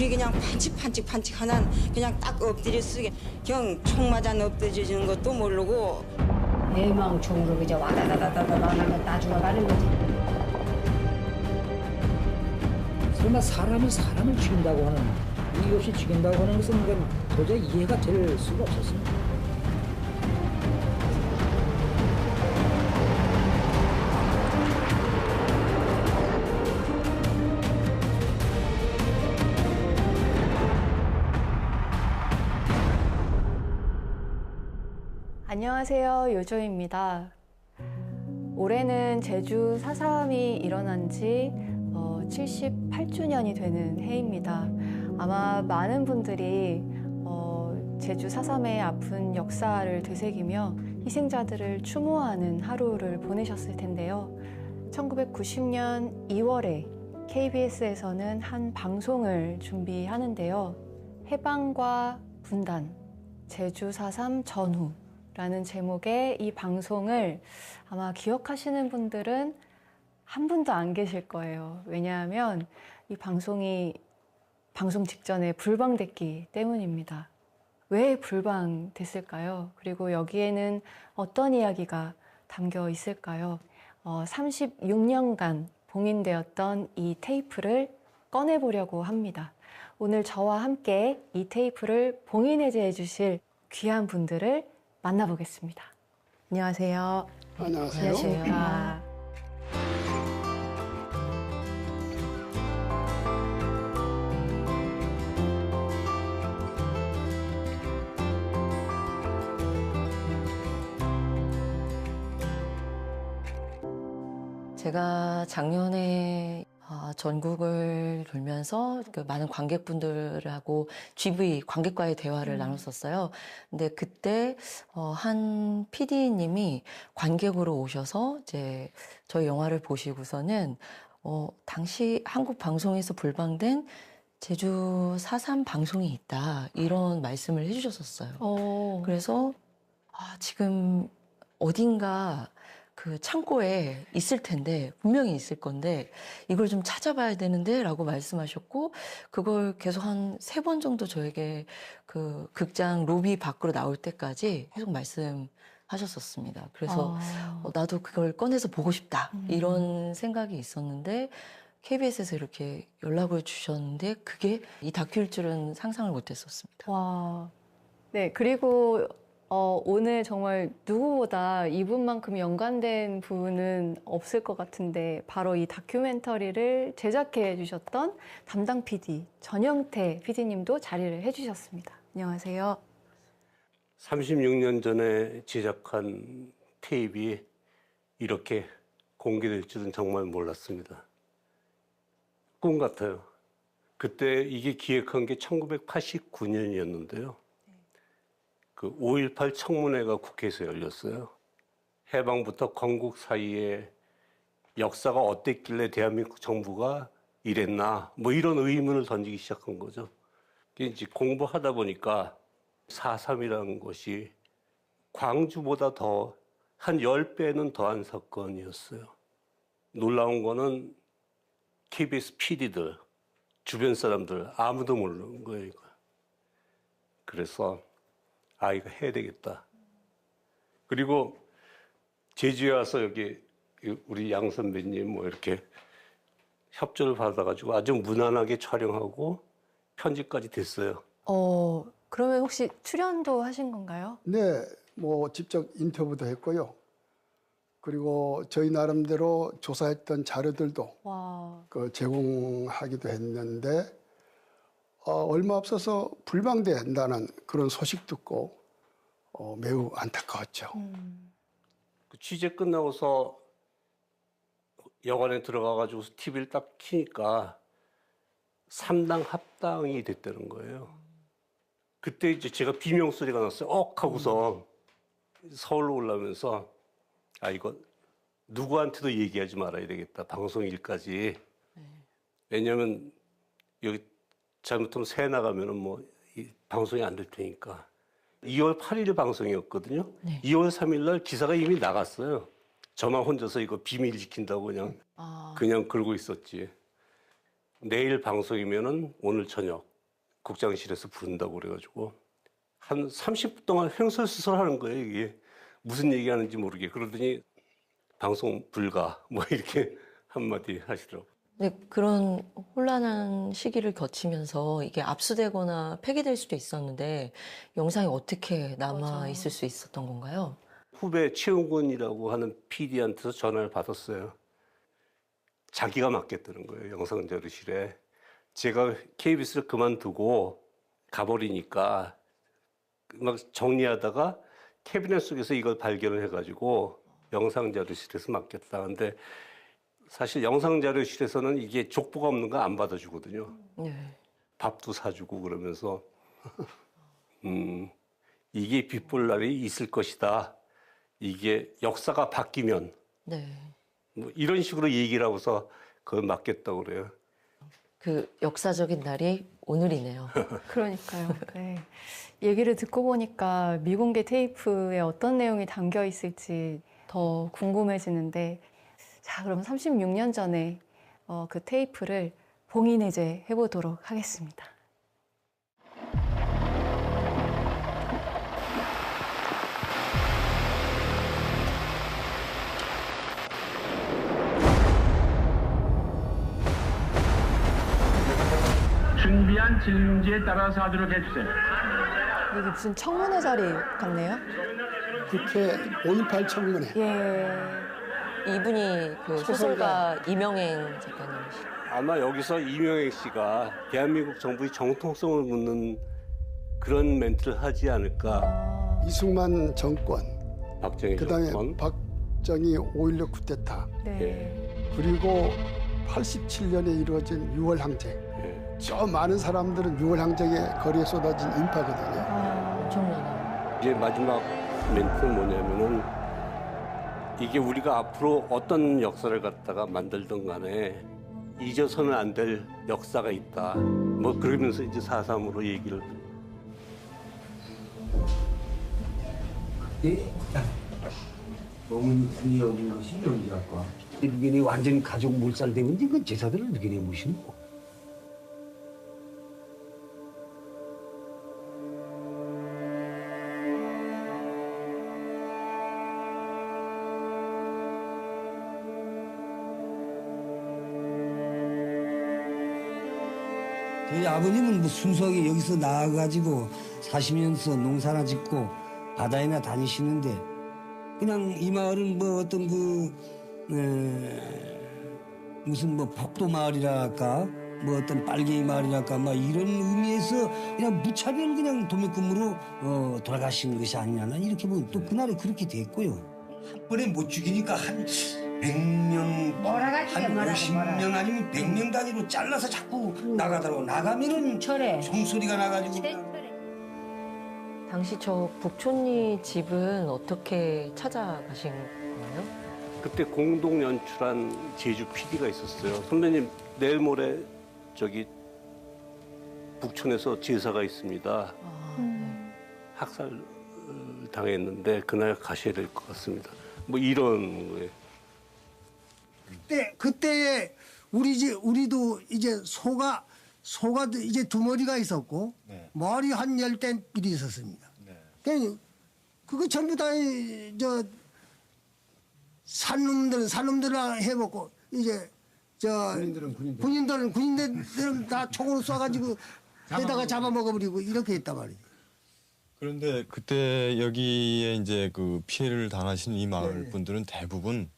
눈이 그냥 반칙 하나 그냥 딱 엎드려 쓰게 그냥 총 맞아 엎드려지는 것도 모르고 대망충으로 그저 와다다다다다 하면 다 죽어가는 거지. 설마 사람이 사람을 죽인다고 하는, 이유 없이 죽인다고 하는 것은 그건 도저히 이해가 될 수가 없었습니다. 안녕하세요, 요조입니다. 올해는 제주 4.3이 일어난 지 78주년이 되는 해입니다. 아마 많은 분들이 제주 4.3의 아픈 역사를 되새기며 희생자들을 추모하는 하루를 보내셨을 텐데요. 1990년 2월에 KBS에서는 한 방송을 준비하는데요. 해방과 분단, 제주 4.3 전후 라는 제목의 이 방송을 아마 기억하시는 분들은 한 분도 안 계실 거예요. 왜냐하면 이 방송이 방송 직전에 불방됐기 때문입니다. 왜 불방됐을까요? 그리고 여기에는 어떤 이야기가 담겨 있을까요? 36년간 봉인되었던 이 테이프를 꺼내보려고 합니다. 오늘 저와 함께 이 테이프를 봉인해제해 주실 귀한 분들을 만나보겠습니다. 안녕하세요. 안녕하세요. 안녕하십니까. 제가 작년에 전국을 돌면서 그 많은 관객분들하고 GV 관객과의 대화를 나눴었어요. 근데 그때 한 PD님이 관객으로 오셔서 이제 저희 영화를 보시고서는 당시 한국 방송에서 불방된 제주 4.3 방송이 있다, 이런 말씀을 해주셨었어요. 그래서 지금 어딘가 그 창고에 있을 텐데, 분명히 있을 건데 이걸 좀 찾아봐야 되는데 라고 말씀하셨고, 그걸 계속 한 3번 정도 저에게 그 극장 로비 밖으로 나올 때까지 계속 말씀하셨었습니다. 그래서 나도 그걸 꺼내서 보고 싶다, 이런 생각이 있었는데 KBS에서 이렇게 연락을 주셨는데 그게 이 다큐일 줄은 상상을 못했었습니다. 와, 네, 그리고 오늘 정말 누구보다 이분만큼 연관된 분은 없을 것 같은데, 바로 이 다큐멘터리를 제작해 주셨던 담당 PD 전영태 PD님도 자리를 해주셨습니다. 안녕하세요. 36년 전에 제작한 테이프가 이렇게 공개될 줄은 정말 몰랐습니다. 꿈 같아요. 그때 이게 기획한 게 1989년이었는데요. 그 5.18 청문회가 국회에서 열렸어요. 해방부터 건국 사이에 역사가 어땠길래 대한민국 정부가 이랬나, 뭐 이런 의문을 던지기 시작한 거죠. 이제 공부하다 보니까 4.3이라는 것이 광주보다 더 한 10배는 더한 사건이었어요. 놀라운 거는 KBS PD들, 주변 사람들 아무도 모르는 거예요, 이거. 그래서 이거 해야 되겠다. 그리고 제주에 와서 여기 우리 양 선배님 뭐 이렇게 협조를 받아가지고 아주 무난하게 촬영하고 편집까지 됐어요. 그러면 혹시 출연도 하신 건가요? 네, 뭐 직접 인터뷰도 했고요. 그리고 저희 나름대로 조사했던 자료들도 와, 제공하기도 했는데 얼마 없어서 불방된다는 그런 소식 듣고 매우 안타까웠죠. 그 취재 끝나고서 여관에 들어가가지고 TV를 딱 켜니까 3당 합당이 됐다는 거예요. 그때 이제 제가 비명 소리가 났어요. 하고서 서울로 올라오면서 이거 누구한테도 얘기하지 말아야 되겠다, 방송 일까지. 왜냐하면 여기 잘못하면 새 나가면은 뭐 이 방송이 안 될 테니까. 2월 8일 방송이었거든요. 네. 2월 3일 날 기사가 이미 나갔어요. 저만 혼자서 이거 비밀 지킨다고 그냥 그냥 그러고 있었지. 내일 방송이면은 오늘 저녁 국장실에서 부른다고 그래가지고 한 30분 동안 횡설수설하는 거예요. 이게 무슨 얘기하는지 모르게. 그러더니 방송 불가 뭐 이렇게 한마디 하시더라고요. 근데 그런 혼란한 시기를 거치면서 이게 압수되거나 폐기될 수도 있었는데 영상이 어떻게 남아 있을 수 있었던 건가요? 후배 최웅근이라고 하는 PD한테서 전화를 받았어요. 자기가 맡겠다는 거예요. 영상자료실에. 제가 KBS를 그만두고 가버리니까 막 정리하다가 캐비넷 속에서 이걸 발견을 해가지고 영상자료실에서 맡겼다. 근데 사실 영상자료실에서는 이게 족보가 없는 거 안 받아주거든요. 네. 밥도 사주고 그러면서 이게 빛볼 날이 있을 것이다. 이게 역사가 바뀌면 네. 뭐 이런 식으로 얘기를 하고서 그걸 맡겼다고 그래요. 그 역사적인 날이 오늘이네요. 그러니까요. 네. 얘기를 듣고 보니까 미공개 테이프에 어떤 내용이 담겨 있을지 더 궁금해지는데, 자, 그럼 36년 전에 그 테이프를 봉인해제 해보도록 하겠습니다. 준비한 질문지에 따라서 하도록 해주세요. 이게 무슨 청문회 자리 같네요? 국회 5.18 청문회. 예. 이분이 그 소설가 이명행 작가님이시죠. 아마 여기서 이명행 씨가 대한민국 정부의 정통성을 묻는 그런 멘트를 하지 않을까. 이승만 정권, 박정희 그다음에 정권. 박정희 5.16 쿠데타, 네. 그리고 87년에 이루어진 6월 항쟁. 예. 저 많은 사람들은 6월 항쟁에 거리에 쏟아진 인파거든요. 엄청나네요. 이제 마지막 멘트는 뭐냐면은 이게 우리가 앞으로 어떤 역사를 갖다가 만들든 간에 잊어서는 안 될 역사가 있다. 뭐 그러면서 이제 4.3으로 얘기를. 몸은 군이 어린 것이 명기랄까. 누구네 완전 가족 몰살되면 그 제사들을 누구네 모시노. 저희 아버님은 뭐 순수하게 여기서 나와가지고 40년서 농사나 짓고 바다에나 다니시는데 그냥 이 마을은 뭐 어떤 무슨 뭐 복도 마을이랄까 뭐 어떤 빨갱이 마을이랄까 막 이런 의미에서 그냥 무차별 그냥 도매금으로 돌아가신 것이 아니냐 난 이렇게 보면 또 그날에 그렇게 됐고요. 한 번에 못 죽이니까 한 100명, 한 50명 아니면 100명 단위로 잘라서 자꾸 나가더라고. 나가면은 종소리가 나가지고. 당시 저 북촌리 집은 어떻게 찾아가신 거예요? 그때 공동 연출한 제주 PD가 있었어요. 선배님 내일 모레 저기 북촌에서 제사가 있습니다. 학살 당했는데 그날 가셔야 될 것 같습니다. 뭐 이런 거예요. 그때 우리도 이제 소가 이제 두 마리가 있었고 머리 한 10대끼리 있었습니다. 그거 전부 다 저 산놈들을 해먹고 이제 저 군인들은 다 총으로 쏴가지고 에다가 잡아먹어버리고 이렇게 했단 말이에요. 그런데 그때 여기에 이제 그 피해를 당하신 이 마을 네. 분들은 대부분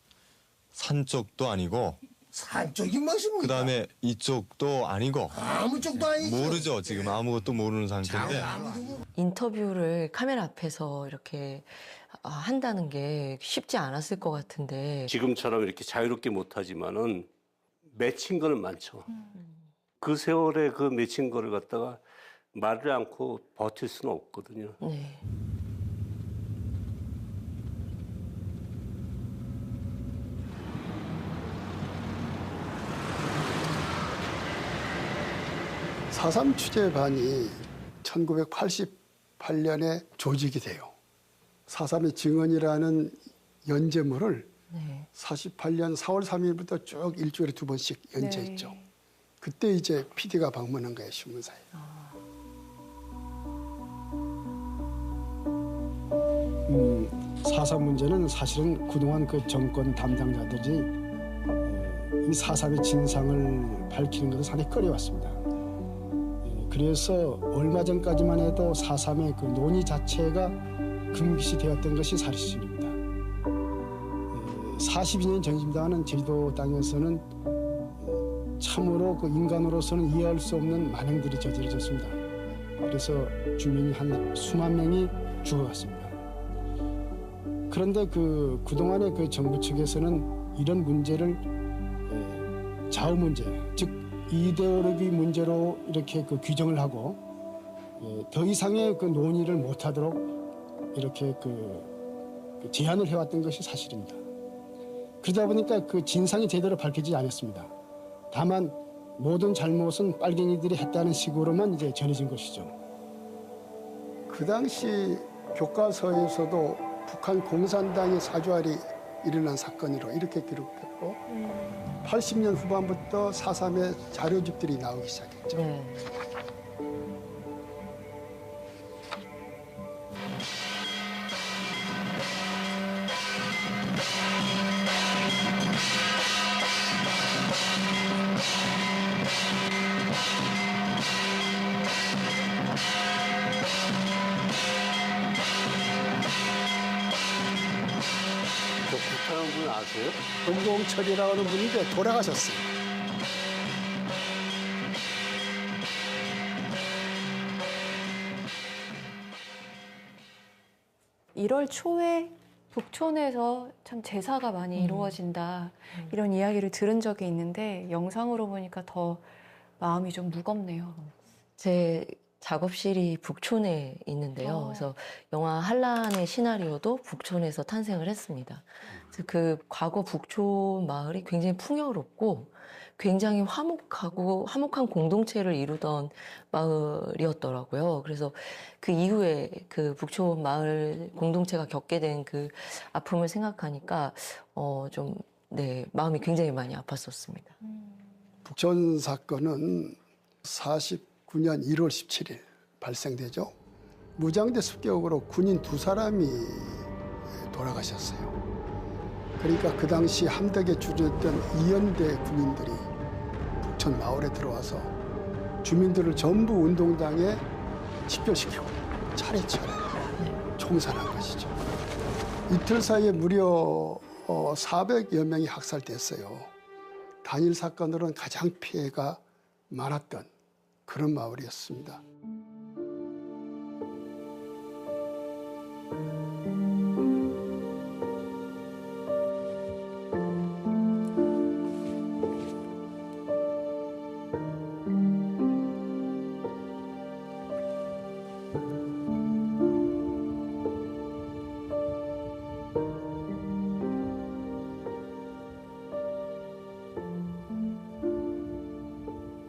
산 쪽도 아니고 산 쪽이 무엇입니까? 그다음에 이쪽도 아니고 아무 쪽도 아니죠. 모르죠. 지금 아무것도 모르는 상태인데 인터뷰를 카메라 앞에서 이렇게 한다는 게 쉽지 않았을 것 같은데 지금처럼 이렇게 자유롭게 못하지만은 맺힌 거는 많죠. 그 세월에 그 맺힌 거를 갖다가 말을 않고 버틸 수는 없거든요. 네. 사삼 취재반이 1988년에 조직이 돼요. 4.3의 증언이라는 연재물을 네. 48년 4월 3일부터 쭉 일주일에 2번씩 연재했죠. 그때 이제 PD가 방문한 거예요, 신문사에. 4.3 문제는 사실은 그동안 그 정권 담당자들이 이 4.3의 진상을 밝히는 것을 상당히 꺼려왔습니다. 그래서 얼마 전까지만 해도 4.3의 그 논의 자체가 금기시 되었던 것이 사실입니다. 42년 전심당하는 제주도 땅에서는 참으로 그 인간으로서는 이해할 수 없는 만행들이 저질러졌습니다. 그래서 주민이 한 수만 명이 죽어갔습니다. 그런데 그동안의 그 정부 측에서는 이런 문제를 좌우 문제, 즉 이데올로기 문제로 이렇게 그 규정을 하고 더 이상의 그 논의를 못하도록 이렇게 그 제한을 해왔던 것이 사실입니다. 그러다 보니까 그 진상이 제대로 밝혀지지 않았습니다. 다만 모든 잘못은 빨갱이들이 했다는 식으로만 이제 전해진 것이죠. 그 당시 교과서에서도 북한 공산당의 사주알이 일어난 사건으로 이렇게 기록됐고 80년 후반부터 4.3의 자료집들이 나오기 시작했죠. 북한한 분 아세요? 은봉철이라고 하는 분인데 돌아가셨어요. (1월) 초에 북촌에서 참 제사가 많이 이루어진다 이런 이야기를 들은 적이 있는데 영상으로 보니까 더 마음이 좀 무겁네요. 제 작업실이 북촌에 있는데요. 그래서 영화 한란의 시나리오도 북촌에서 탄생을 했습니다. 그래서 그 과거 북촌 마을이 굉장히 풍요롭고 굉장히 화목한 공동체를 이루던 마을이었더라고요. 그래서 그 이후에 그 북촌 마을 공동체가 겪게 된 그 아픔을 생각하니까 마음이 굉장히 많이 아팠었습니다. 북촌 사건은 49년 1월 17일 발생되죠. 무장대 습격으로 군인 2사람이 돌아가셨어요. 그러니까 그 당시 함덕에 주둔했던 이연대 군인들이 북촌 마을에 들어와서 주민들을 전부 운동장에 집결시키고 차례차례 총살한 것이죠. 이틀 사이에 무려 400여 명이 학살됐어요. 단일 사건으로는 가장 피해가 많았던 그런 마을이었습니다.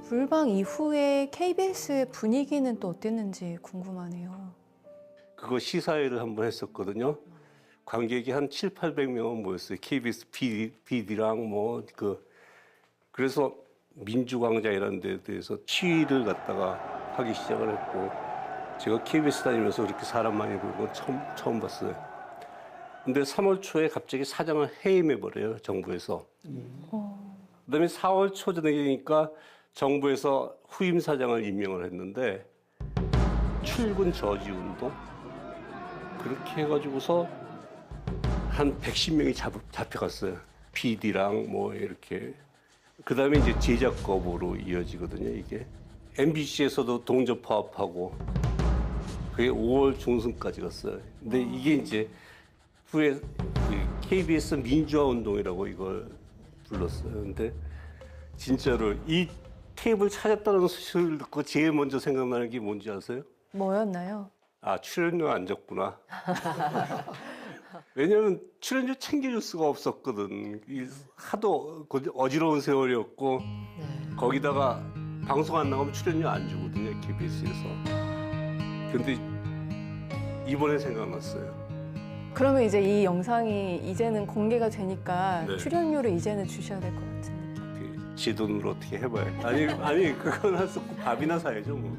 불방 이후에 KBS의 분위기는 또 어땠는지 궁금하네요. 그거 시사회를 한번 했었거든요. 관객이 한 700~800명은 모였어요. KBS PD랑 그래서 민주광장 이런 데 대해서 시위를 갖다가 하기 시작을 했고 제가 KBS 다니면서 그렇게 사람 많이 보는 건 처음 봤어요. 근데 3월 초에 갑자기 사장을 해임해버려요, 정부에서. 그다음에 4월 초저녁이니까 정부에서 후임 사장을 임명을 했는데 출근 저지 운동 그렇게 해가지고서 한 110명이 잡혀갔어요. PD랑 이렇게. 그다음에 이제 제작 거부로 이어지거든요, 이게. MBC에서도 동조 파업하고 그게 5월 중순까지 갔어요. 근데 이게 이제 후에 KBS 민주화 운동이라고 이걸 불렀어요. 근데 진짜로 이 테이블 찾았다는 소식을 듣고 제일 먼저 생각나는 게 뭔지 아세요? 뭐였나요? 아, 출연료 안 줬구나. 왜냐면 출연료 챙겨줄 수가 없었거든. 하도 어지러운 세월이었고 거기다가 방송 안 나가면 출연료 안 주거든요, KBS에서. 근데 이번에 생각났어요. 그러면 이제 이 영상이 이제는 공개가 되니까 네. 출연료를 이제는 주셔야 될 것 같은데. 제 돈으로 어떻게 해봐요? 아니 그건 할 수 없고 밥이나 사야죠 뭐.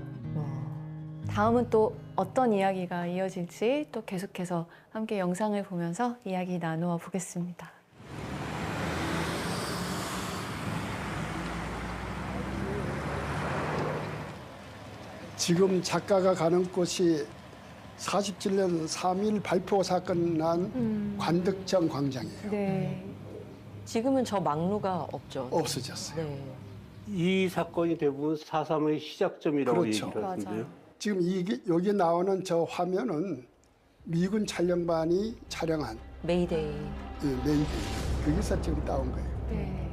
다음은 또 어떤 이야기가 이어질지 또 계속해서 함께 영상을 보면서 이야기 나누어 보겠습니다. 지금 작가가 가는 곳이 47년 3.1 발포 사건 난 관덕정 광장이에요. 네. 지금은 저 막루가 없죠. 없어졌어요. 네. 이 사건이 대부분 4.3의 시작점이라고 그렇죠. 얘기를 하는데요. 맞아요. 지금 여기 나오는 저 화면은 미군 촬영반이 촬영한 메이데이. 메이데이. 거기서 지금 따온 거예요. 네.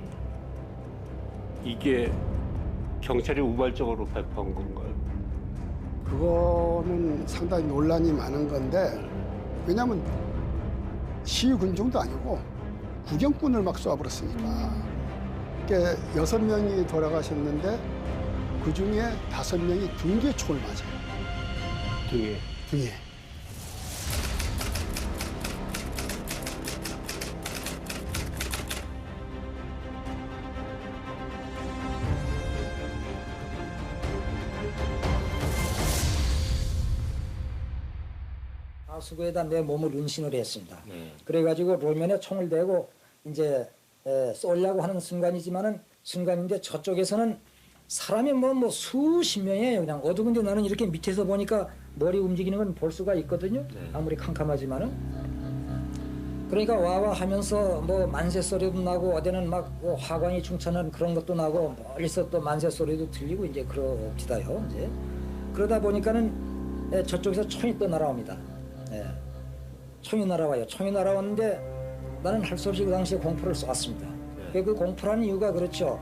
이게 경찰이 우발적으로 발표한 건가요? 그거는 상당히 논란이 많은 건데 왜냐하면 시군중도 아니고 구경꾼을 막 쏘아버렸으니까. 그러니까 6명이 돌아가셨는데 그중에 5명이 등기에 총을 맞아요. 등에. 하수구에다 내 몸을 은신을 했습니다. 그래가지고 롤면에 총을 대고 이제 쏘려고 하는 순간인데 저쪽에서는 사람이 뭐 수십 명이에요. 그냥 어두운데 나는 이렇게 밑에서 보니까 머리 움직이는 건 볼 수가 있거든요. 아무리 캄캄하지만은. 그러니까 와와 하면서 뭐 만세 소리도 나고 어디는 막 화광이 충천하는 그런 것도 나고 멀리서 또 만세 소리도 들리고 이제 그럽디다요. 이제 그러다 보니까는 저쪽에서 총이 또 날아옵니다. 총이 날아와요. 총이 날아왔는데 나는 할 수 없이 그 당시에 공포를 쏘았습니다. 그 공포라는 이유가 그렇죠.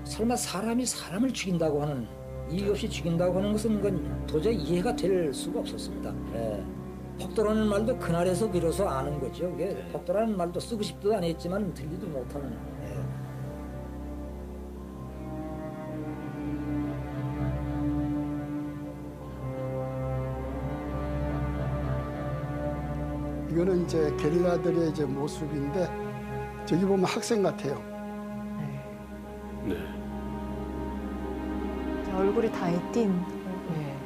설마 사람이 사람을 죽인다고 하는 이유 없이 죽인다고 하는 것은 그건 도저히 이해가 될 수가 없었습니다. 폭도라는 말도 그날에서 비로소 아는 거죠. 그게 폭도라는 말도 쓰고 싶지도 않았지만 들리도 못하는. 이거는 이제 게릴라들의 이제 모습인데 저기 보면 학생 같아요. 네. 얼굴이 다 애띤. 네.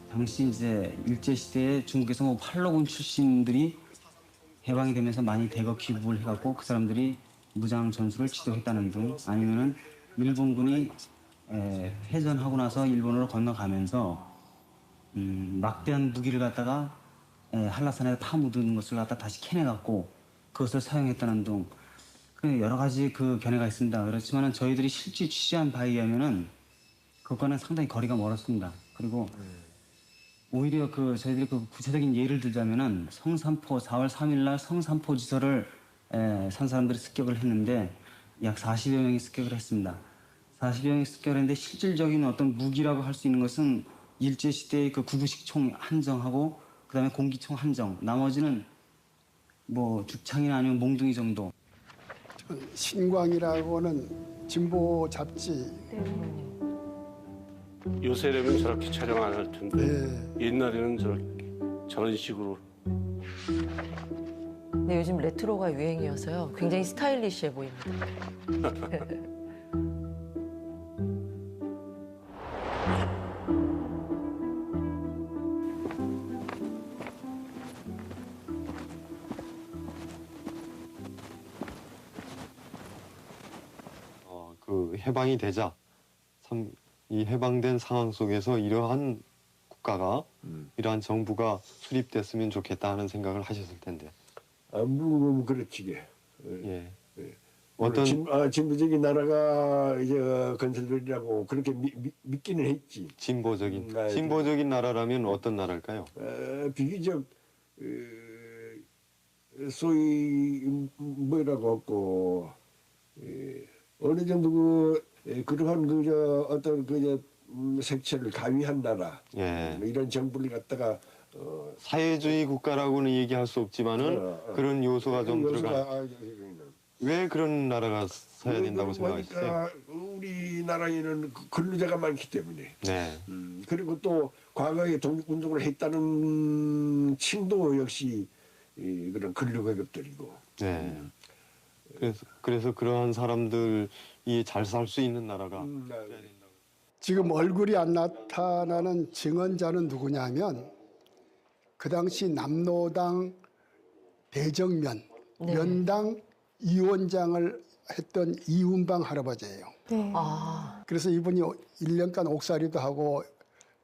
당시 이제 일제시대에 중국에서 뭐 팔로군 출신들이 해방이 되면서 많이 대거 귀국을 해갖고 그 사람들이 무장 전술을 지도했다는 등 아니면은 일본군이 해전하고 나서 일본으로 건너가면서 막대한 무기를 갖다가 한라산에 파묻은 것을 갖다 다시 캐내갖고 그것을 사용했다는 등 여러 가지 그 견해가 있습니다. 그렇지만은 저희들이 실제 취재한 바에 의하면은 그것과는 상당히 거리가 멀었습니다. 그리고 오히려 저희들이 그 구체적인 예를 들자면은 성산포 4월 3일 날 성산포 지서를 산 사람들이 습격을 했는데 약 40여 명이 습격을 했습니다. 40여 명이 습격을 했는데 실질적인 어떤 무기라고 할 수 있는 것은 일제시대의 그 구구식 총 한정하고 그다음에 공기총 한정, 나머지는 뭐 죽창이나 아니면 몽둥이 정도. 신광이라고는 진보 잡지. 요새라면 저렇게 촬영 안 할 텐데 옛날에는 저런 식으로. 근데 요즘 레트로가 유행이어서요. 굉장히 스타일리시해 보입니다. 그 해방이 되자 이 해방된 상황 속에서 이러한 국가가 이러한 정부가 수립됐으면 좋겠다 하는 생각을 하셨을 텐데. 물론 그렇지. 예. 어떤 진보적인 나라가 이제 건설되리라고 그렇게 믿기는 했지. 진보적인 나라라면 어떤 나라일까요? 비교적 소위 뭐라고 했고 어느 정도 그러한 어떤 색채를 가미한 나라 이런 정부를 갖다가 사회주의 국가라고는 얘기할 수 없지만은 그런 요소가 좀 들어가. 왜 그런 나라가 서야 된다고 생각하세요? 우리나라에는 근로자가 많기 때문에. 네. 그리고 또 과거에 독립운동을 했다는 층도 역시 그런 근로계급들이고. 네. 그래서 그러한 사람들이 잘 살 수 있는 나라가 지금 얼굴이 안 나타나는 증언자는 누구냐면 그 당시 남로당 대정면 면당 위원장을 했던 이운방 할아버지예요. 네. 그래서 이분이 1년간 옥살이도 하고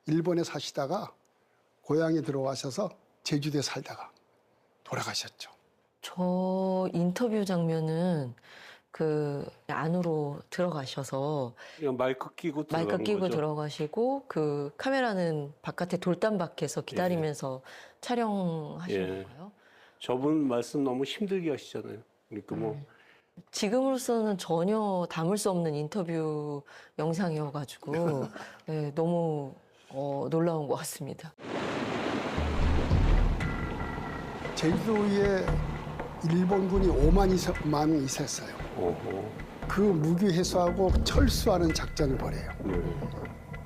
일본에 사시다가 고향에 들어가셔서 제주도에 살다가 돌아가셨죠. 저 인터뷰 장면은 그 안으로 들어가셔서 그냥 마이크 끼고 끼고 들어가시고 그 카메라는 바깥에 돌담 밖에서 기다리면서 촬영하시는 건가요? 저분 말씀 너무 힘들게 하시잖아요. 그러니까 뭐 지금으로서는 전혀 담을 수 없는 인터뷰 영상이어가지고 네, 너무 놀라운 것 같습니다. 제주도에 일본군이 5만 있었어요. 그 무기 해소하고 철수하는 작전을 벌여요.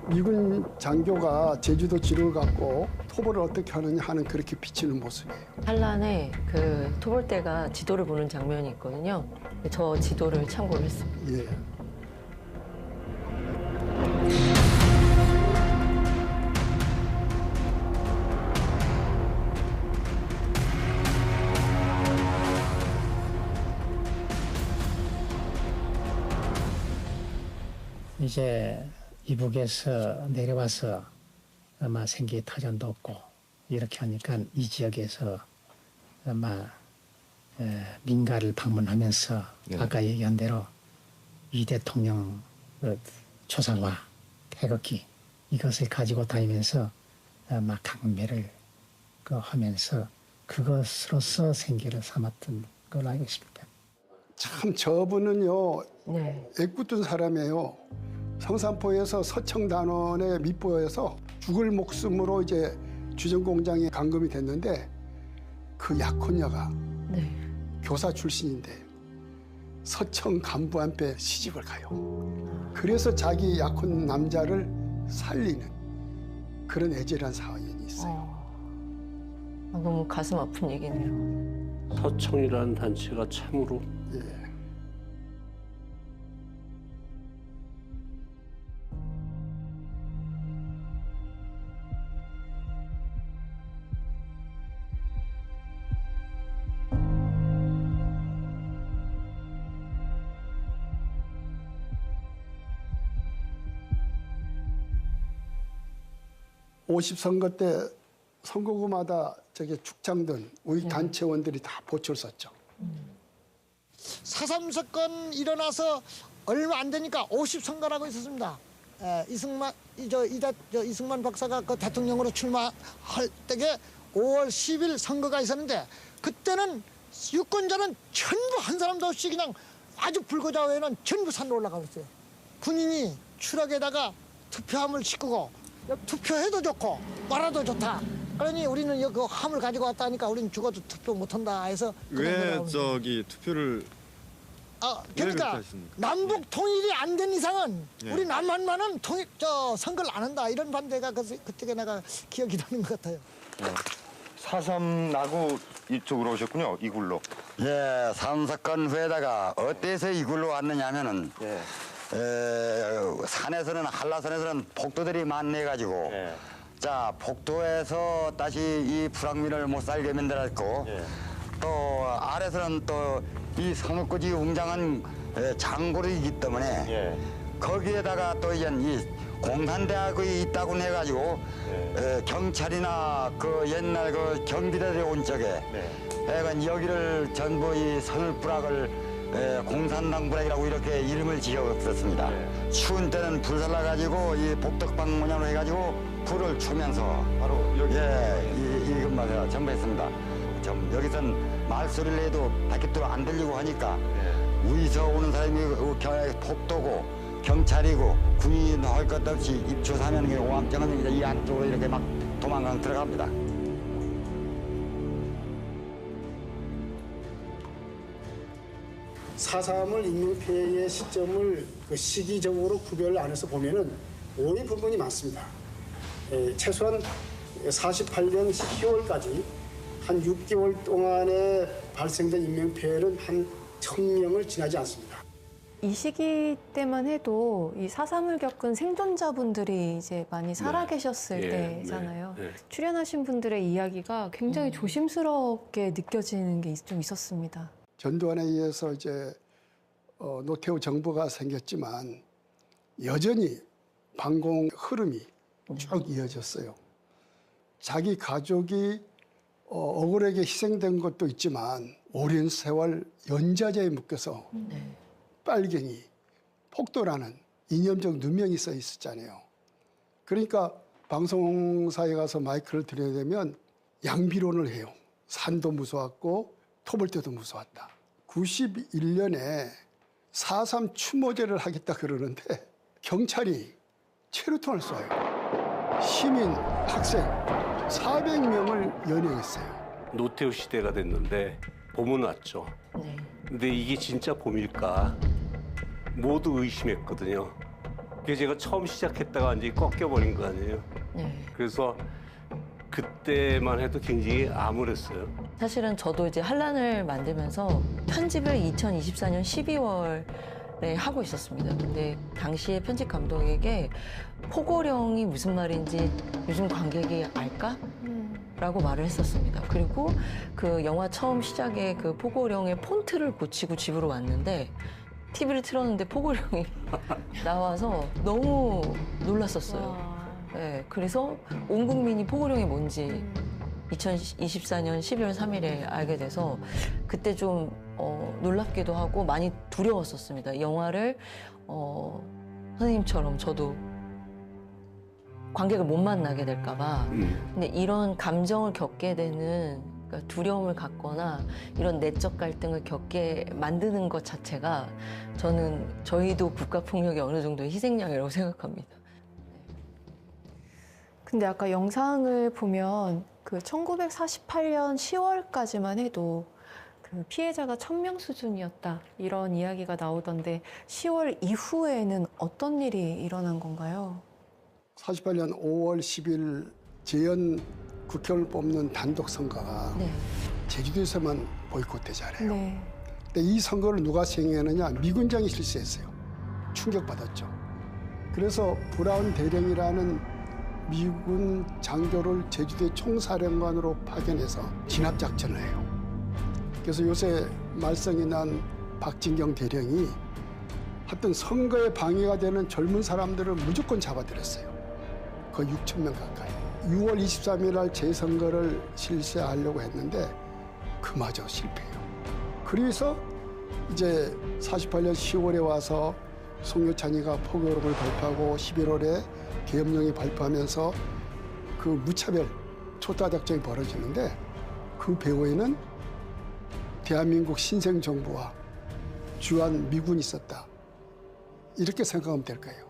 미군 장교가 제주도 지도를 갖고 토벌을 어떻게 하느냐 하는 그렇게 비치는 모습이에요. 한란에 그 토벌대가 지도를 보는 장면이 있거든요. 저 지도를 참고를 했습니다. 예. 이제 이북에서 내려와서 아마 생계 터전도 없고 이렇게 하니까 이 지역에서 아마 민가를 방문하면서 아까 얘기한 대로 이 대통령 초상화, 태극기 이것을 가지고 다니면서 아마 강매를 하면서 그것으로서 생계를 삼았던 걸로 알고 있습니다. 참 저분은요 애꿎은 사람이에요. 성산포에서 서청단원의 밑보에서 죽을 목숨으로 이제 주전공장에 감금이 됐는데 그 약혼녀가 교사 출신인데 서청 간부한테 시집을 가요. 그래서 자기 약혼 남자를 살리는 그런 애절한 사연이 있어요. 너무 가슴 아픈 얘기네요. 서청이라는 단체가 참으로 예. (50) 선거 때 선거구마다 저기 축장든 우리 단체원들이 다 보초를 썼죠. 4.3 사건 일어나서 얼마 안 되니까 50선거라고 있었습니다. 이승만 박사가 그 대통령으로 출마할 때에 5월 10일 선거가 있었는데 그때는 유권자는 전부 한 사람도 없이 그냥 아주 불고자외에는 전부 산으로 올라가고 있어요. 군인이 추락에다가 투표함을 싣고 투표해도 좋고 말아도 좋다. 그러니 우리는 여기 함을 가지고 왔다 하니까 우리는 죽어도 투표 못한다 해서 왜 저기 투표를 그러니까 남북 통일이 안 된 이상은 우리 남한만은 선거를 안 한다 이런 반대가 그때 내가 기억이 나는 것 같아요. 4.3 나고 이쪽으로 오셨군요. 이굴로. 예, 3사건 후에다가 어때서 이굴로 왔느냐면은 산에서는 한라산에서는 폭도들이 많네가지고 자 폭도에서 다시 이 불황민을 못 살게 만들었고 또 아래서는 또 이 선업고지 웅장한 장고리이기 때문에 거기에다가 또 이제 이 공산대학이 있다고 해가지고 경찰이나 그 옛날 그 경비대들이 온 쪽에 여기를 전부 이 서늘부락을 공산당 부락이라고 이렇게 이름을 지었었습니다. 추운 때는 불살 나가지고 이 복덕방 모양으로 해가지고 불을 추면서 바로 여기 이것만 전부했습니다. 여기선 말소리를 해도 밖으로 안 들리고 하니까 위에서 오는 사람이 복도고 경찰이고 군인 할 것 없이 입초사면 오함정은 이 안쪽으로 이렇게 막 도망강 들어갑니다. (4.3) 인민폐해의 시점을 그 시기적으로 구별 안에서 보면은 오해 부분이 많습니다. 최소한 48년 10월까지 한 6개월 동안에 발생된 인명피해는 한 1000명을 지나지 않습니다. 이 시기 때만 해도 이 4.3을 겪은 생존자분들이 이제 많이 살아계셨을 때잖아요. 출연하신 분들의 이야기가 굉장히 조심스럽게 느껴지는 게 좀 있었습니다. 전두환에 의해서 이제 노태우 정부가 생겼지만 여전히 반공 흐름이 쭉 이어졌어요. 자기 가족이 억울하게 희생된 것도 있지만 오랜 세월 연좌제에 묶여서 빨갱이, 폭도라는 이념적 누명이 써 있었잖아요. 그러니까 방송사에 가서 마이크를 들여대면 양비론을 해요. 산도 무서웠고 토벌 때도 무서웠다. 91년에 4.3 추모제를 하겠다 그러는데 경찰이 체류탄을 쏴요. 시민, 학생 400명을 연행했어요. 노태우 시대가 됐는데 봄은 왔죠. 근데 이게 진짜 봄일까? 모두 의심했거든요. 그게 제가 처음 시작했다가 완전히 꺾여버린 거 아니에요. 그래서 그때만 해도 굉장히 암울했어요. 사실은 저도 이제 한란을 만들면서 편집을 2024년 12월에 하고 있었습니다. 근데 당시에 편집 감독에게 포고령이 무슨 말인지 요즘 관객이 알까? 라고 말을 했었습니다. 그리고 그 영화 처음 시작에 그 포고령의 폰트를 고치고 집으로 왔는데 TV를 틀었는데 포고령이 나와서 너무 놀랐었어요. 네, 그래서 온 국민이 포고령이 뭔지 2024년 12월 3일에 알게 돼서 그때 좀 놀랍기도 하고 많이 두려웠었습니다. 영화를 선생님처럼 저도 관객을 못 만나게 될까 봐. 근데 이런 감정을 겪게 되는, 그러니까 두려움을 갖거나 이런 내적 갈등을 겪게 만드는 것 자체가 저희도 국가폭력의 어느 정도의 희생양이라고 생각합니다. 근데 아까 영상을 보면 그 1948년 10월까지만 해도 그 피해자가 1000명 수준이었다 이런 이야기가 나오던데 10월 이후에는 어떤 일이 일어난 건가요? 48년 5월 10일 재연 국회의원을 뽑는 단독 선거가 제주도에서만 보이콧되잖아요. 근데 이 선거를 누가 시행했느냐? 미군장이 실시했어요. 충격받았죠. 그래서 브라운 대령이라는 미군 장교를 제주도의 총사령관으로 파견해서 진압작전을 해요. 그래서 요새 말썽이 난 박진경 대령이 하여튼 선거에 방해가 되는 젊은 사람들을 무조건 잡아들였어요. 거의 6,000명 가까이. 6월 23일 날 재선거를 실시하려고 했는데 그마저 실패해요. 그래서 이제 48년 10월에 와서 송교찬이가 포교록을 발표하고 11월에 계엄령이 발표하면서 그 무차별 초타작전이 벌어지는데 그 배후에는 대한민국 신생정부와 주한 미군이 있었다. 이렇게 생각하면 될까요?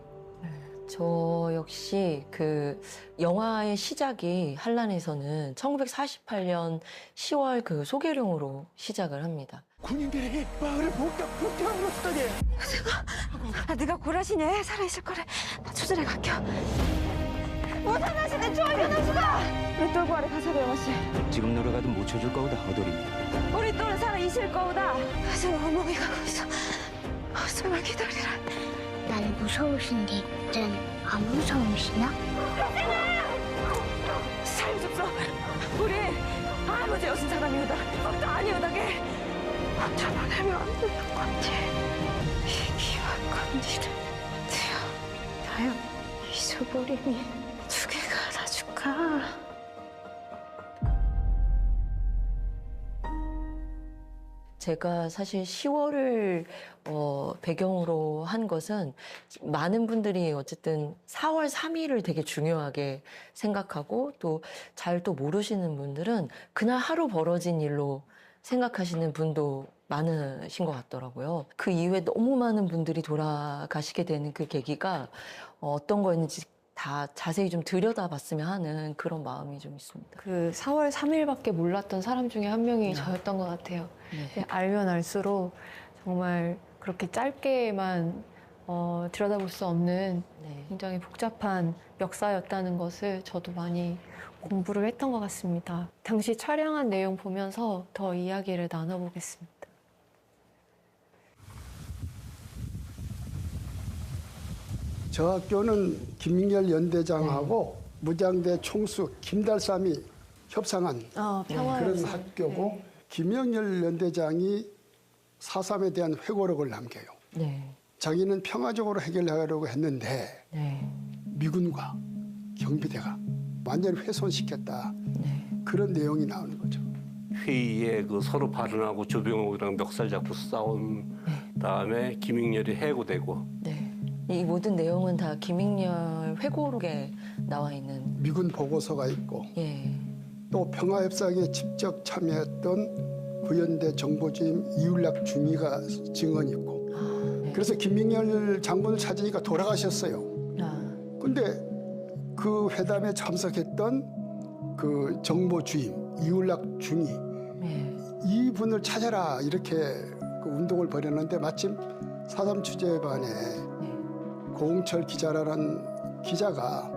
저 역시 그 영화의 시작이 한란에서는 1948년 10월 그 소계룡으로 시작을 합니다. 군인들에게 마을을 몽땅 불태워놓었다니 네가 고라시네 살아있을 거래. 나 조절해 갈게. 못하나시네 조이변호수가 우리 똘 구하러 가자고 영호씨. 지금 노래가도 못 쳐줄 거우다 어돌이니. 우리 똘은 살아있을 거우다. 지금 어머니 가고 있어. 정말 기다리라. 날 무서우신데 이젠 안 무서우시나? 살려줍소. 우리 아무 죄 없은 사람이오다. 또 아니오다게. 잡아내면 안 되는 것 같아. 이 귀한 건지를 되어 나요 잊어버리니 두 개가 알아줄까? 제가 사실 10월을 배경으로 한 것은 많은 분들이 어쨌든 4월 3일을 되게 중요하게 생각하고 또 잘 또 모르시는 분들은 그날 하루 벌어진 일로 생각하시는 분도 많으신 것 같더라고요. 그 이후에 너무 많은 분들이 돌아가시게 되는 그 계기가 어떤 거였는지 다 자세히 좀 들여다봤으면 하는 그런 마음이 좀 있습니다. 그 4월 3일밖에 몰랐던 사람 중에 한 명이 저였던 것 같아요. 알면 알수록 정말 그렇게 짧게만 들여다볼 수 없는 굉장히 복잡한 역사였다는 것을 저도 많이 공부를 했던 것 같습니다. 당시 촬영한 내용 보면서 더 이야기를 나눠보겠습니다. 저 학교는 김민열 연대장하고 무장대 총수 김달삼이 협상한 그런 학교고 김영렬 연대장이 4.3에 대한 회고록을 남겨요. 자기는 평화적으로 해결하려고 했는데 미군과 경비대가 완전히 훼손시켰다. 그런 내용이 나오는 거죠. 회의에 그 서로 발언하고 조병옥이랑 멱살 잡고 싸운 다음에 김익렬이 해고되고 이 모든 내용은 다 김익렬 회고록에 나와 있는 미군 보고서가 있고 또 평화협상에 직접 참여했던 부연대 정보주임 이율락 중위가 증언이 있고 그래서 김익렬 장군을 찾으니까 돌아가셨어요. 근데 그 회담에 참석했던 그 정보주임 이율락 중위 이분을 찾아라 이렇게 그 운동을 벌였는데 마침 4.3 취재반에 고홍철 기자라는 기자가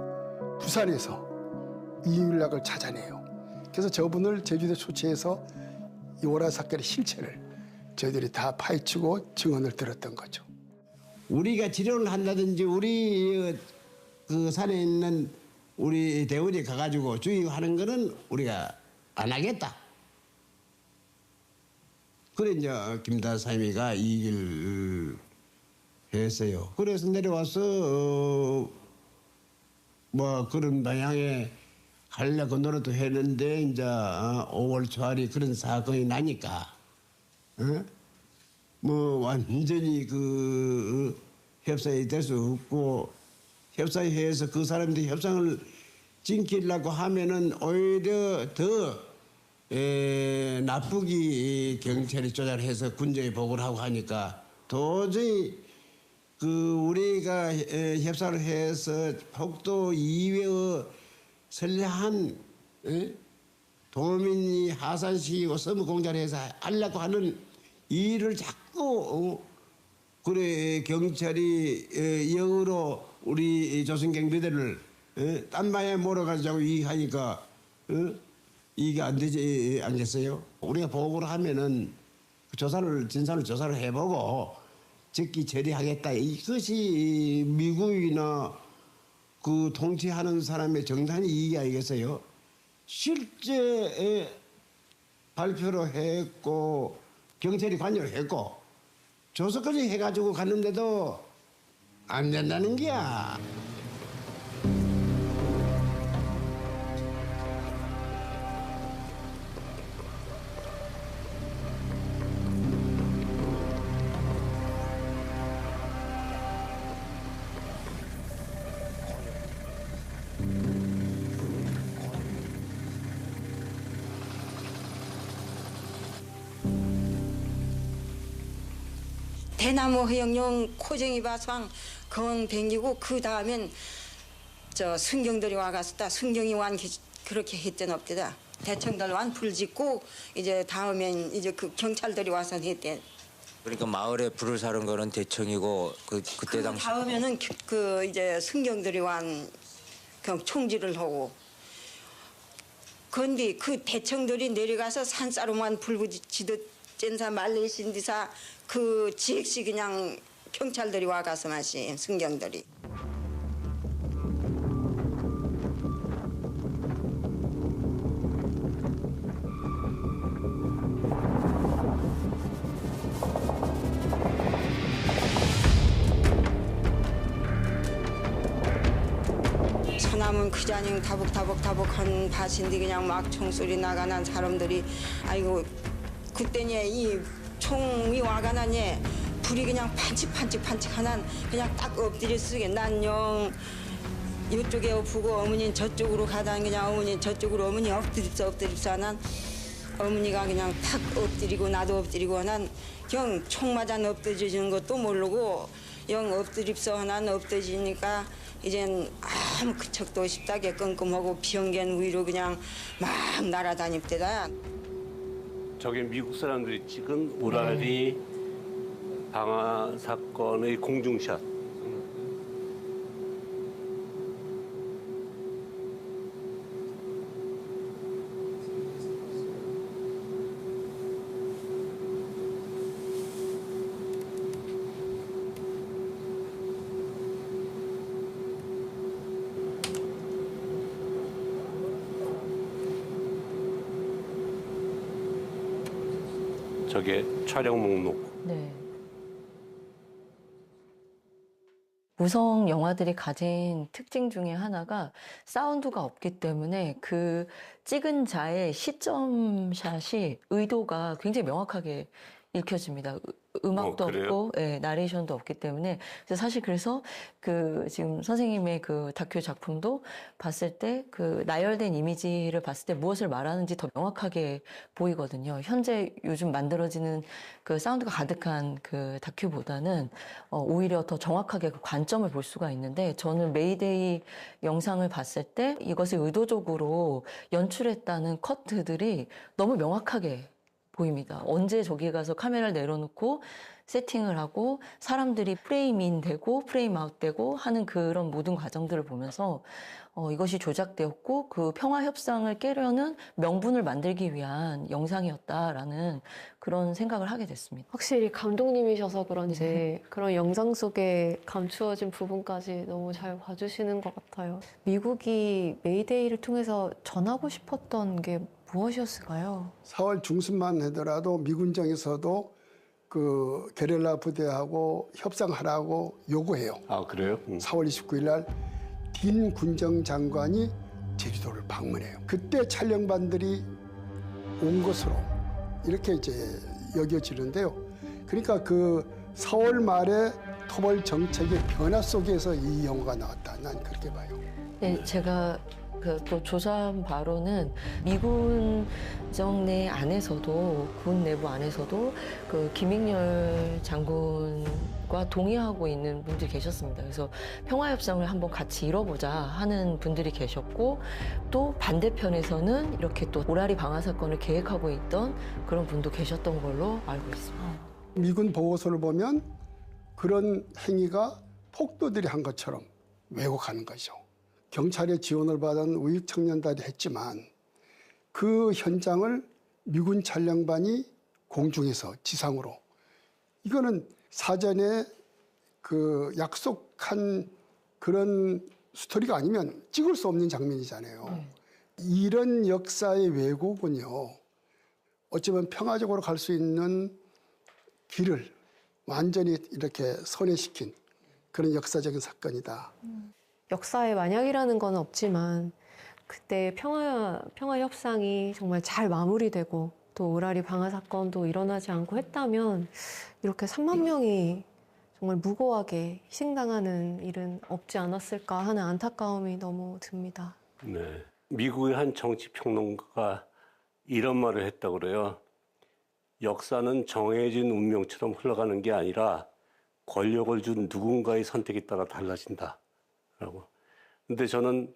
부산에서 이율락을 찾아내요. 그래서 저분을 제주도에 초치해서 이 오라 사건의 실체를 저희들이 다 파헤치고 증언을 들었던 거죠. 우리가 지령을 한다든지 우리 그 산에 있는 우리 대원이 가가지고 주의하는 거는 우리가 안 하겠다. 그래 이제 김다삼이가 이 길을 했어요. 그래서 내려와서 뭐 그런 방향에 가려고 노력도 했는데 이제 5월 초알이 그런 사건이 나니까 뭐 완전히 그 협상이 될 수 없고 협상회에서 그 사람들이 협상을 지키려고 하면은 오히려 더 나쁘게 경찰이 조작해서 군정에 보고를 하고 하니까 도저히 그 우리가 협상을 해서 폭도 이외의 선량한 도민이 하산시키고 서무공작을 해서 하려고 하는 일을 자꾸 그래 경찰이 역으로 우리 조선경비대를 딴 방에 몰아가자고 하니까 이게 안 되지 않겠어요? 우리가 보고를 하면은 진상을 조사를 해보고 즉기 처리하겠다. 이것이 미국이나 그 통치하는 사람의 정당한 이익이 아니겠어요? 실제 발표로 했고 경찰이 관여를 했고 조사까지 해가지고 갔는데도 안 된다는 게야. 대나무 허영용 코쟁이 바상 건 뱅기고 그 다음엔 저 순경들이 와갔었다. 순경이 완 그렇게 했던 없대다. 대청들 완 불 짓고 이제 다음엔 이제 그 경찰들이 와서 했대. 그러니까 마을에 불을 사른 거는 대청이고 그때 당시 다음에는 그 이제 순경들이 완 그냥 총질을 하고. 근데 그 대청들이 내려가서 산사로만 불 붙이듯 젠사 말레이신디사 그 지역시 그냥 경찰들이 와가서 마시 순경들이. 서남은 그자닝 다복한 밭인데 그냥 막 총소리 나가는 사람들이 아이고 그때니 이 총이 와가나니 불이 그냥 반칙하난 그냥 딱 엎드려 쓰게 난영 이쪽에 엎고 어머니는 저쪽으로 가다니 그냥 어머니 저쪽으로 어머니 엎드립서 하난 어머니가 그냥 탁 엎드리고 나도 엎드리고 난 영 총 맞아 엎드려지는 것도 모르고 영 엎드립서 하난 엎드리니까 이젠 아무 그척도 싶다게 끙끙하고 비영견 위로 그냥 막 날아다닙대다. 저게 미국 사람들이 찍은 우라리 방화 사건의 공중샷. 저게 촬영 목록. 네. 무성 영화들이 가진 특징 중에 하나가 사운드가 없기 때문에 그 찍은 자의 시점샷이 의도가 굉장히 명확하게 읽혀집니다. 음악도 없고, 예, 나레이션도 없기 때문에. 그래서 사실 그래서 그 지금 선생님의 그 다큐 작품도 봤을 때 그 나열된 이미지를 봤을 때 무엇을 말하는지 더 명확하게 보이거든요. 현재 요즘 만들어지는 그 사운드가 가득한 그 다큐보다는 오히려 더 정확하게 그 관점을 볼 수가 있는데 저는 메이데이 영상을 봤을 때 이것을 의도적으로 연출했다는 컷들이 너무 명확하게 보입니다. 언제 저기 가서 카메라를 내려놓고 세팅을 하고 사람들이 프레임인 되고 프레임 아웃 되고 하는 그런 모든 과정들을 보면서 이것이 조작되었고 그 평화 협상을 깨려는 명분을 만들기 위한 영상이었다라는 그런 생각을 하게 됐습니다. 확실히 감독님이셔서 그런지 그런 영상 속에 감추어진 부분까지 너무 잘 봐주시는 것 같아요. 미국이 메이데이를 통해서 전하고 싶었던 게 무엇이었을까요? 4월 중순만 하더라도 미군정에서도 그 게릴라 부대하고 협상하라고 요구해요. 아, 그래요? 4월 29일 날 딘 군정 장관이 제주도를 방문해요. 그때 촬영반들이 온 것으로 이렇게 이제 여겨지는데요. 그러니까 그 4월 말에 토벌 정책의 변화 속에서 이 영화가 나왔다. 난 그렇게 봐요. 네, 제가 또 조사한 바로는 미군정 내 안에서도 군 내부 안에서도 그 김익렬 장군과 동의하고 있는 분들이 계셨습니다. 그래서 평화협상을 한번 같이 이뤄보자 하는 분들이 계셨고 또 반대편에서는 이렇게 또 오라리 방화 사건을 계획하고 있던 그런 분도 계셨던 걸로 알고 있습니다. 미군 보고서를 보면 그런 행위가 폭도들이 한 것처럼 왜곡하는 거죠. 경찰의 지원을 받은 우익 청년단이 했지만 그 현장을 미군 촬영반이 공중에서 지상으로 이거는 사전에 그 약속한 그런 스토리가 아니면 찍을 수 없는 장면이잖아요. 이런 역사의 왜곡은요. 어쩌면 평화적으로 갈 수 있는 길을 완전히 이렇게 선회시킨 그런 역사적인 사건이다. 역사의 만약이라는 건 없지만 그때 평화 협상이 정말 잘 마무리되고 또 오라리 방화 사건도 일어나지 않고 했다면 이렇게 3만 명이 정말 무고하게 희생당하는 일은 없지 않았을까 하는 안타까움이 너무 듭니다. 네, 미국의 한 정치평론가가 이런 말을 했다고 그래요. 역사는 정해진 운명처럼 흘러가는 게 아니라 권력을 준 누군가의 선택에 따라 달라진다. 라고. 근데 저는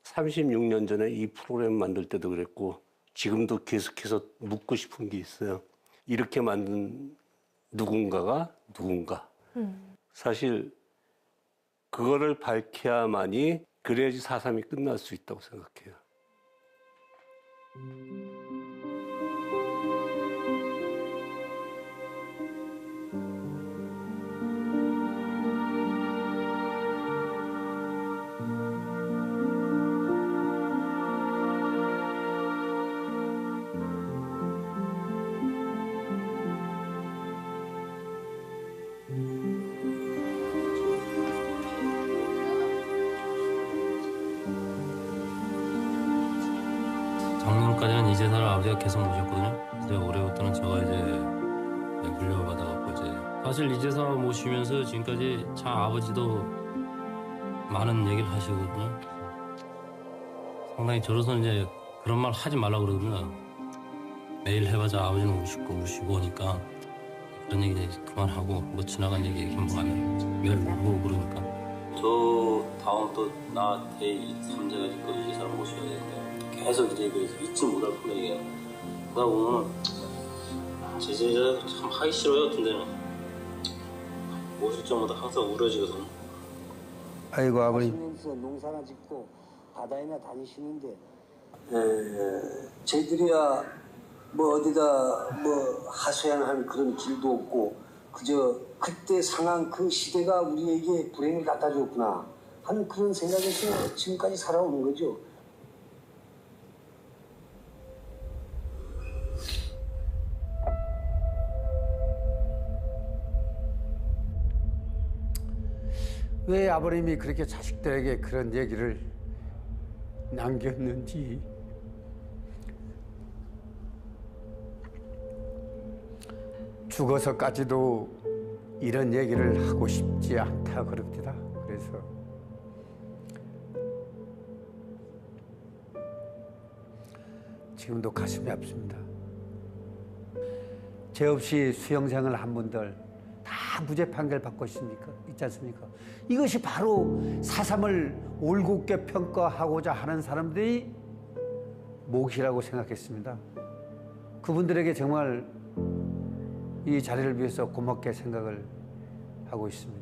36년 전에 이 프로그램 만들 때도 그랬고 지금도 계속해서 묻고 싶은 게 있어요. 이렇게 만든 누군가가 누군가. 사실 그거를 밝혀야만이 그래야지 4.3이 끝날 수 있다고 생각해요. 작년까지는 이재사를 아버지가 계속 모셨거든요. 이제 올해부터는 제가 이제 물려받아갖고 이제 사실 이재사 모시면서 지금까지 참 아버지도 많은 얘기를 하시거든요. 상당히 저로서는 이제 그런 말 하지 말라고 그러거든요. 매일 해봐자 아버지는 우시고 오니까 그런 얘기 이제 그만하고 뭐 지나간 얘기 행복하면 매일 울고 그러니까 저 다음 또 나 제3자가 있고 이재사를 모셔야 되는데 계속 이제 잊지 못할 뿐이에요. 그러다 보면 제 제자도 참 하기 싫어요. 어떤 데는 모실 때마다 항상 우려지거든. 아이고 아버님. 농사나 짓고 바다에나 다니시는데 쟤들이야 뭐 어디다 뭐 하소연할 그런 길도 없고 그저 그때 상한 그 시대가 우리에게 불행을 갖다 줬구나 하는 그런 생각에서 지금까지 살아오는 거죠. 왜 아버님이 그렇게 자식들에게 그런 얘기를 남겼는지 죽어서까지도 이런 얘기를 하고 싶지 않다 그럽니다. 그래서 지금도 가슴이 아픕니다. 죄 없이 수형생을 한 분들 다 무죄 판결 받고 있지 않습니까? 이것이 바로 4.3을 올곧게 평가하고자 하는 사람들이 몫이라고 생각했습니다. 그분들에게 정말 이 자리를 위해서 고맙게 생각을 하고 있습니다.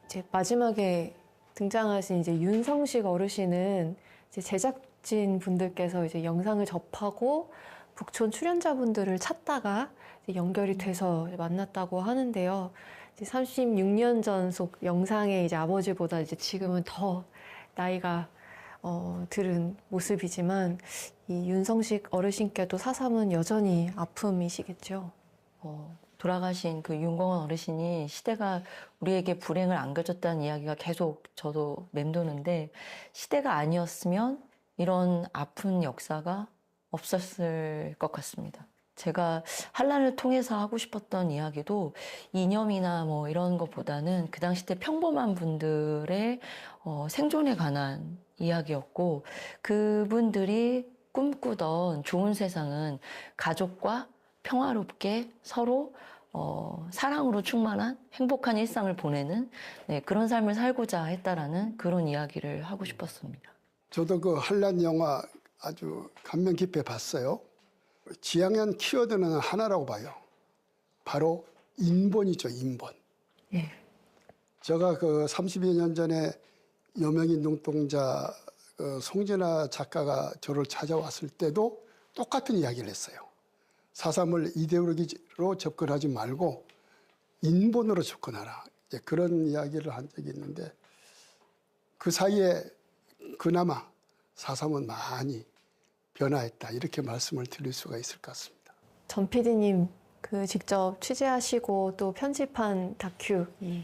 이제 마지막에 등장하신 이제 윤성식 어르신은 이제 제작진 분들께서 이제 영상을 접하고 북촌 출연자분들을 찾다가 이제 연결이 돼서 만났다고 하는데요. 이제 36년 전 속 영상의 이제 아버지보다 이제 지금은 더 나이가 들은 모습이지만 이 윤성식 어르신께도 4.3은 여전히 아픔이시겠죠. 돌아가신 그 윤공원 어르신이 시대가 우리에게 불행을 안겨줬다는 이야기가 계속 저도 맴도는데 시대가 아니었으면 이런 아픈 역사가 없었을 것 같습니다. 제가 한란을 통해서 하고 싶었던 이야기도 이념이나 뭐 이런 것보다는 그 당시 때 평범한 분들의 생존에 관한 이야기였고 그분들이 꿈꾸던 좋은 세상은 가족과 평화롭게 서로 사랑으로 충만한 행복한 일상을 보내는 그런 삶을 살고자 했다라는 그런 이야기를 하고 싶었습니다. 저도 그 한란 영화 아주 감명 깊게 봤어요. 지향한 키워드는 하나라고 봐요. 바로 인본이죠, 인본. 예. 제가 그 30여 년 전에 여명인 눈동자 송진아 작가가 저를 찾아왔을 때도 똑같은 이야기를 했어요. 4.3을 이데올로기로 접근하지 말고 인본으로 접근하라. 이제 그런 이야기를 한 적이 있는데 그 사이에 그나마 4.3은 많이 변화했다. 이렇게 말씀을 드릴 수가 있을 것 같습니다. 전 PD님 직접 취재하시고 또 편집한 다큐 이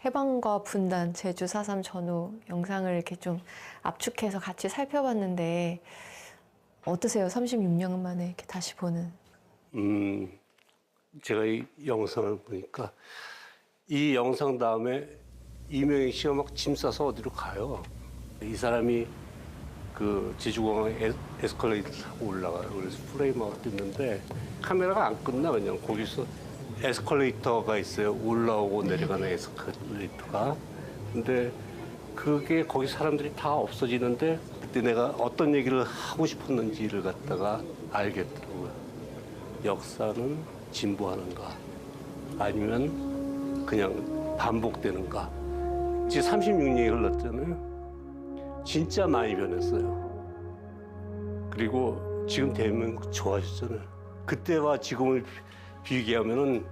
해방과 분단 제주 4.3 전후 영상을 이렇게 좀 압축해서 같이 살펴봤는데 어떠세요? 36년 만에 이렇게 다시 보는. 제가 이 영상을 보니까 이 영상 다음에 이명희 씨가 막 짐 싸서 어디로 가요. 이 사람이 그 제주공항에 에스컬레이터를 타고 올라가요. 그래서 프레임하고 뜯는데 카메라가 안 끝나. 그냥 거기서 에스컬레이터가 있어요. 올라오고 내려가는 에스컬레이터가. 근데 그게 거기 사람들이 다 없어지는데 그때 내가 어떤 얘기를 하고 싶었는지를 갖다가 알겠더라고요. 역사는 진보하는가 아니면 그냥 반복되는가. 지금 36년이 흘렀잖아요. 진짜 많이 변했어요. 그리고 지금 대한민국 좋아졌잖아요. 그때와 지금을 비교하면은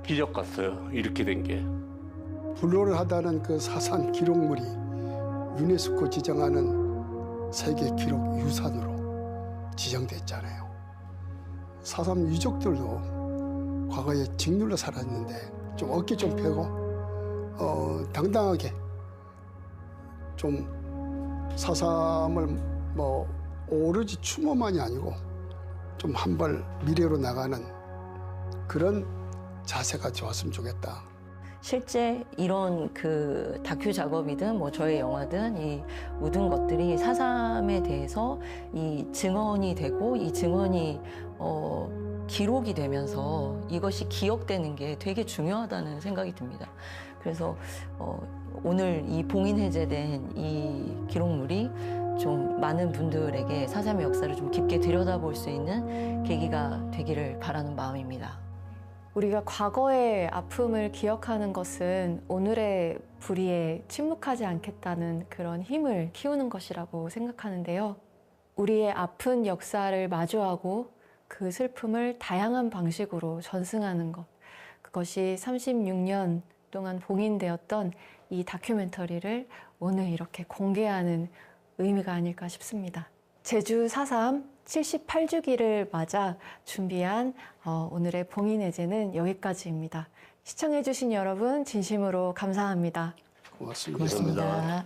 기적 같아요. 이렇게 된 게. 불허하다는 그 4.3 기록물이 유네스코 지정하는 세계 기록 유산으로 지정됐잖아요. 4.3 유족들도 과거에 짓눌러 살았는데 좀 어깨 좀 펴고 당당하게 좀 4.3을 뭐 오로지 추모만이 아니고 좀 한 발 미래로 나가는 그런 자세가 좋았으면 좋겠다. 실제 이런 그 다큐 작업이든 뭐 저의 영화든 이 모든 것들이 4.3에 대해서 이 증언이 되고 이 증언이 기록이 되면서 이것이 기억되는 게 되게 중요하다는 생각이 듭니다. 그래서 오늘 이 봉인 해제된 이 기록물이 좀 많은 분들에게 4.3의 역사를 좀 깊게 들여다볼 수 있는 계기가 되기를 바라는 마음입니다. 우리가 과거의 아픔을 기억하는 것은 오늘의 불의에 침묵하지 않겠다는 그런 힘을 키우는 것이라고 생각하는데요. 우리의 아픈 역사를 마주하고 그 슬픔을 다양한 방식으로 전승하는 것. 그것이 36년 동안 봉인되었던 이 다큐멘터리를 오늘 이렇게 공개하는 의미가 아닐까 싶습니다. 제주 4.3 78주기를 맞아 준비한 오늘의 봉인해제는 여기까지입니다. 시청해주신 여러분 진심으로 감사합니다. 고맙습니다. 고맙습니다.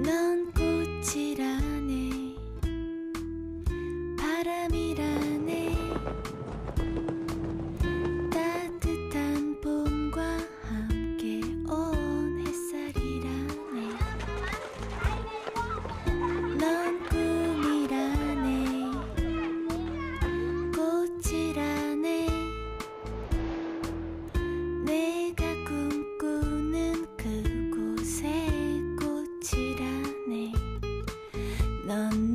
넌 꽃이라네 바람이라네 따뜻한 봄과 함께 온 햇살이라네 넌 꿈이라네 꽃이라네 내가 꿈꾸는 그곳에 꽃이라네 넌